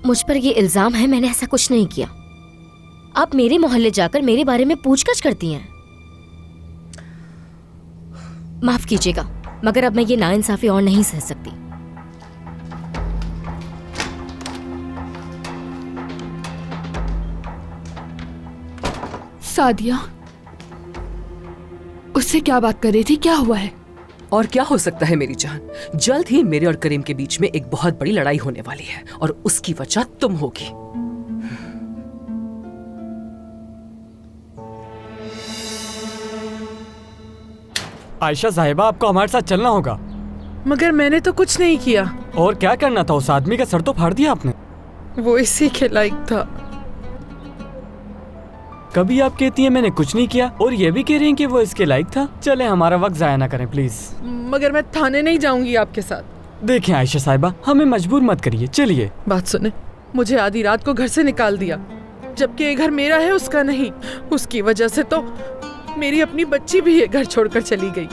मुझ पर ये इल्जाम है, मैंने ऐसा कुछ नहीं किया। आप मेरे मोहल्ले जाकर मेरे बारे में पूछताछ करती हैं। माफ कीजिएगा, मगर अब मैं ये नाइंसाफी और नहीं सह सकती। सादिया, उससे क्या बात कर रही थी? क्या हुआ है? और क्या हो सकता है मेरी जान, जल्द ही मेरे और करीम के बीच में एक बहुत बड़ी लड़ाई होने वाली है और उसकी वजह तुम होगी। आयशा साहिबा, आपको हमारे साथ चलना होगा। मगर मैंने तो कुछ नहीं किया। और क्या करना था? उस आदमी का सर तो फाड़ दिया आपने। वो इसी के लायक था। कभी आप कहती हैं मैंने कुछ नहीं किया और ये भी कह रही हैं कि वो इसके लायक था। चले, हमारा वक्त जाया ना करें प्लीज। मगर मैं थाने नहीं जाऊंगी आपके साथ। देखें आयशा साहिबा, हमें मजबूर मत करिए, चलिए। बात सुने, मुझे आधी रात को घर से निकाल दिया, जबकि ये घर मेरा है, उसका नहीं। उसकी वजह से तो मेरी अपनी बच्ची भी ये घर छोड़कर चली गई।